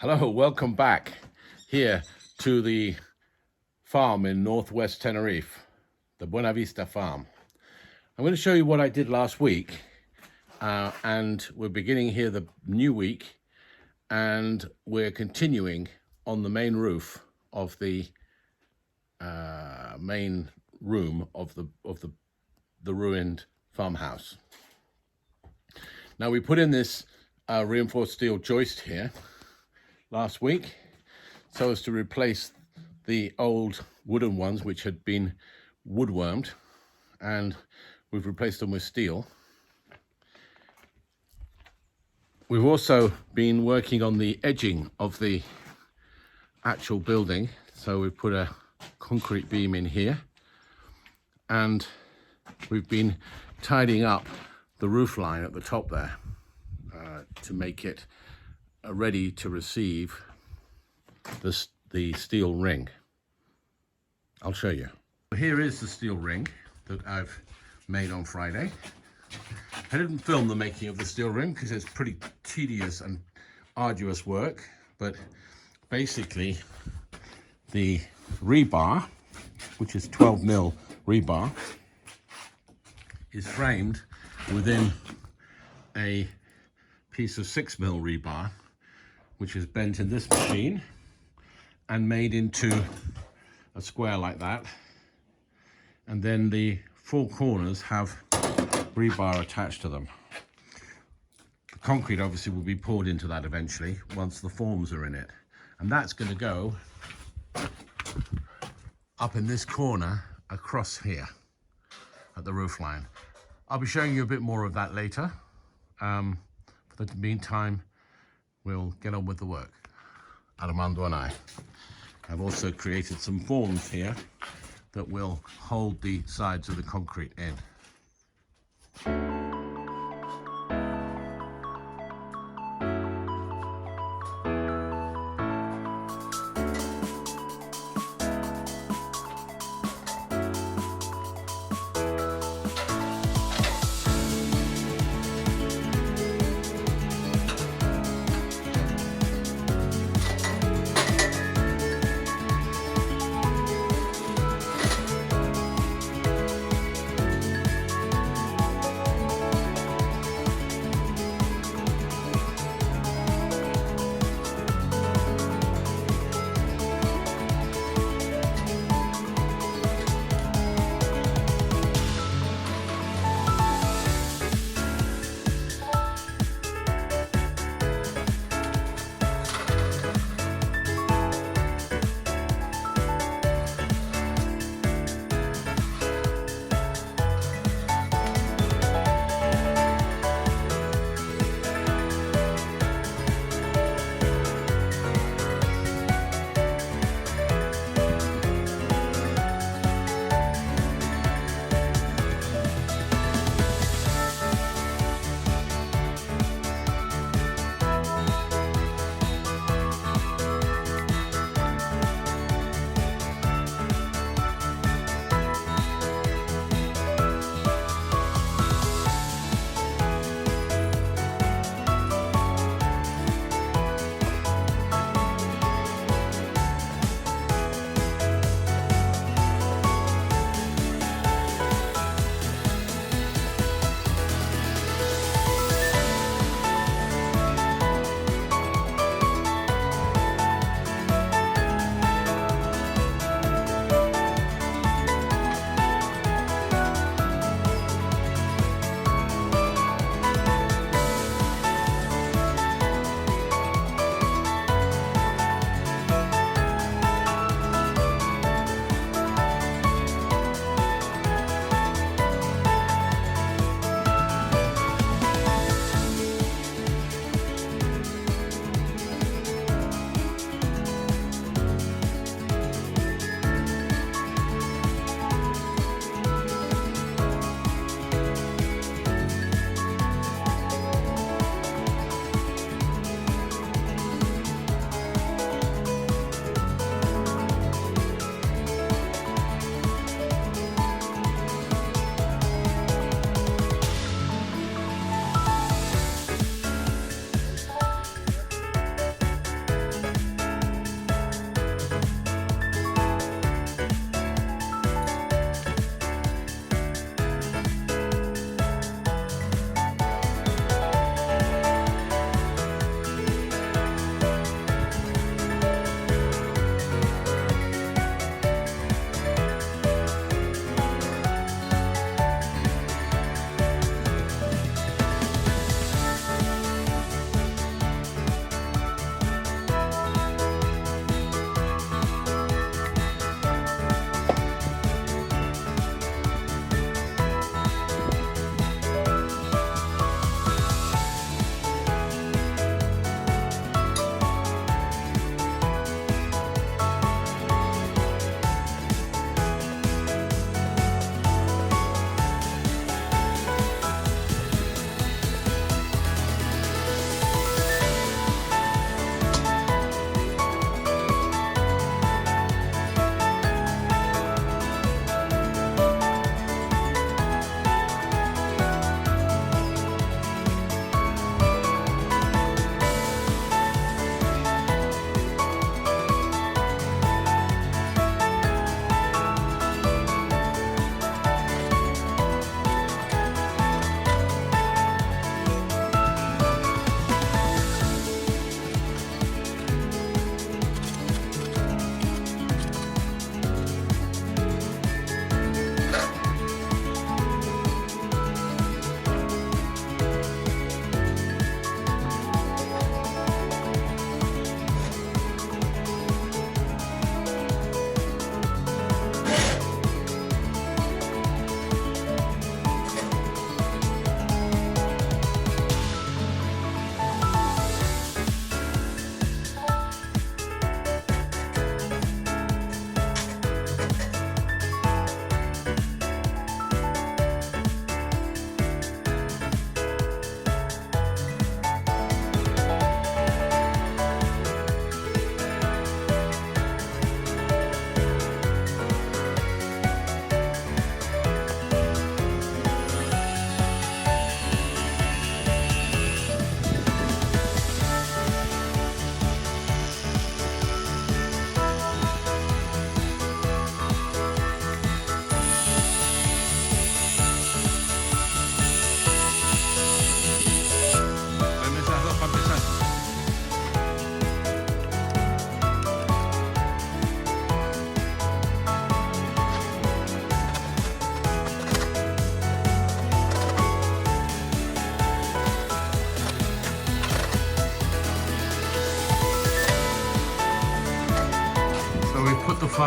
Hello, welcome back here to the farm in northwest Tenerife, the Buenavista farm. I'm going to show you what I did last week, and we're beginning here the new week, and we're continuing on the main roof of the main room of the ruined farmhouse. Now we put in this reinforced steel joist here last week so as to replace the old wooden ones which had been woodwormed, and we've replaced them with steel. We've also been working on the edging of the actual building, so we've put a concrete beam in here, and we've been tidying up the roof line at the top there to make it ready to receive the steel ring. I'll show you. Here is the steel ring that I've made on Friday. I didn't film the making of the steel ring because it's pretty tedious and arduous work, but basically the rebar, which is 12mm rebar, is framed within a piece of 6mm rebar, which is bent in this machine and made into a square like that. And then the four corners have rebar attached to them. The concrete obviously will be poured into that eventually once the forms are in it. And that's going to go up in this corner across here at the roof line. I'll be showing you a bit more of that later. For the meantime, we'll get on with the work. Armando and I. I've also created some forms here that will hold the sides of the concrete in.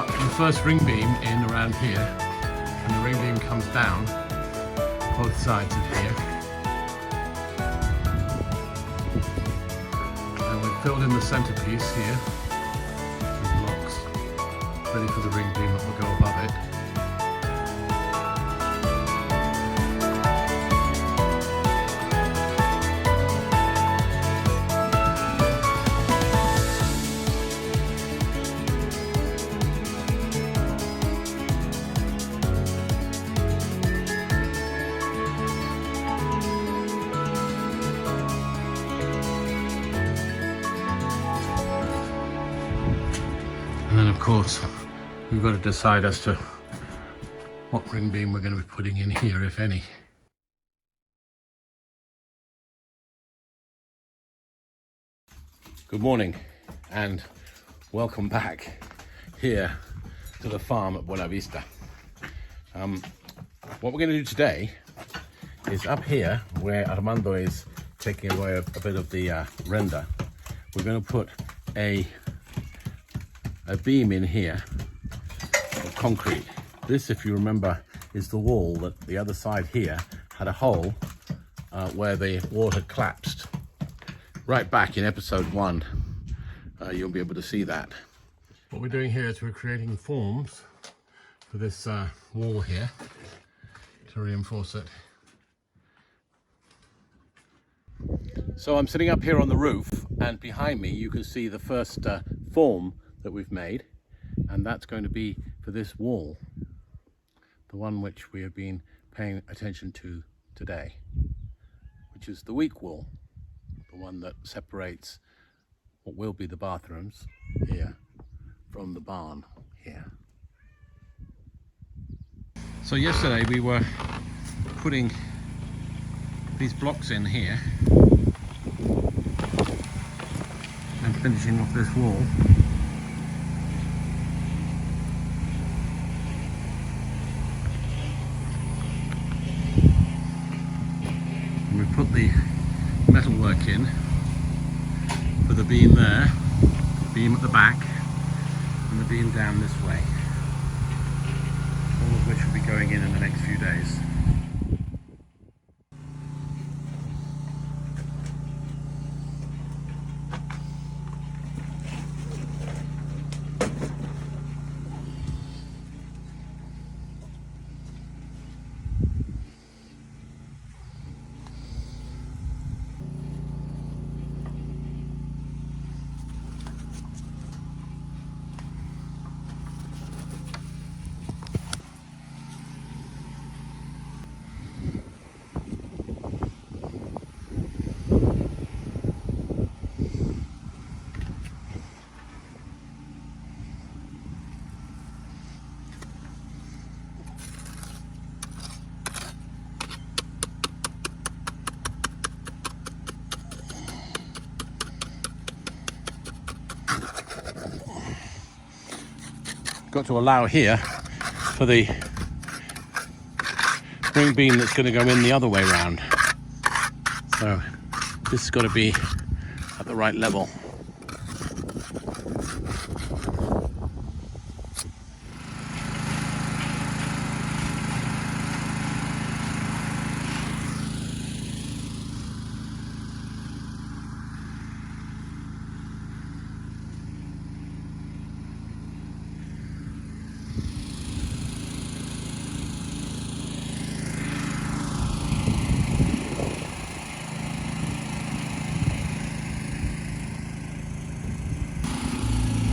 the first ring beam in around here, and the ring beam comes down both sides of here. And we've filled in the centerpiece here with blocks, ready for the ring beam that will go above it. And then of course we've got to decide as to what ring beam we're going to be putting in here, if any. Good morning and welcome back here to the farm at Buenavista. What we're going to do today is up here where Armando is taking away a bit of the render. We're going to put a beam in here of concrete. This, if you remember, is the wall that the other side here had a hole where the wall had collapsed. Right back in episode 1, you'll be able to see that. What we're doing here is we're creating forms for this wall here to reinforce it. So I'm sitting up here on the roof, and behind me you can see the first form that we've made, and that's going to be for this wall, the one which we have been paying attention to today, which is the weak wall, the one that separates what will be the bathrooms here from the barn here. So yesterday we were putting these blocks in here and finishing off this wall. And we put the metalwork in for the beam there, the beam at the back, and the beam down this way, all of which will be going in the next few days. Got to allow here for the ring beam that's going to go in the other way round. So this has got to be at the right level.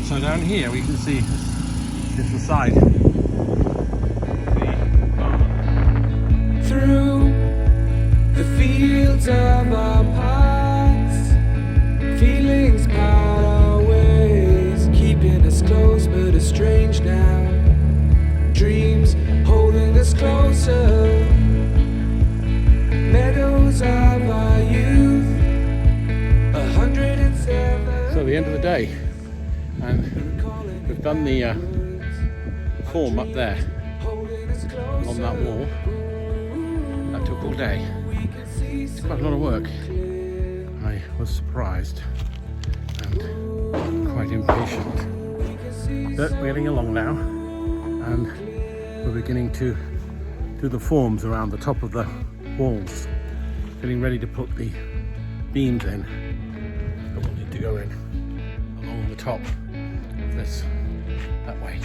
So down here we can see this is the side. Through the fields of our past, feelings part our ways, keeping us close but estranged now. Dreams holding us closer, meadows of our youth, 107. So the end of the day. And we've done the form up there on that wall. That took all day. It's quite a lot of work. I was surprised and quite impatient But we're getting along now, and we're beginning to do the forms around the top of the walls, getting ready to put the beams in. But we'll need to go in along the top of this that way.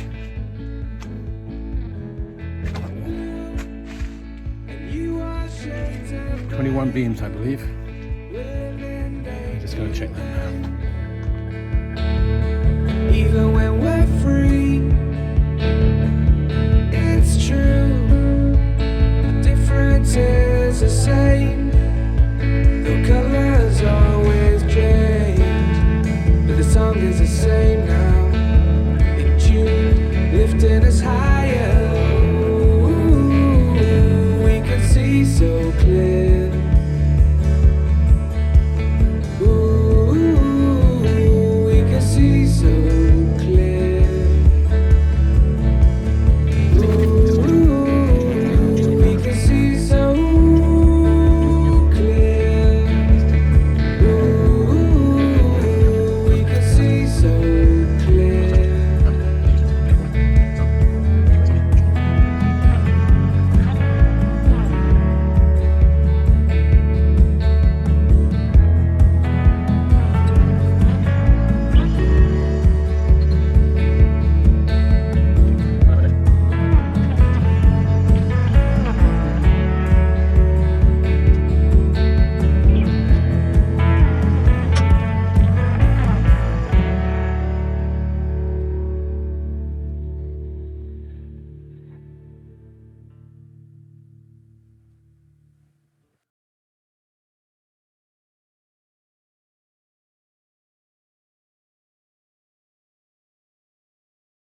21 beams, I believe. I'm just going to check that now. Even when we're free.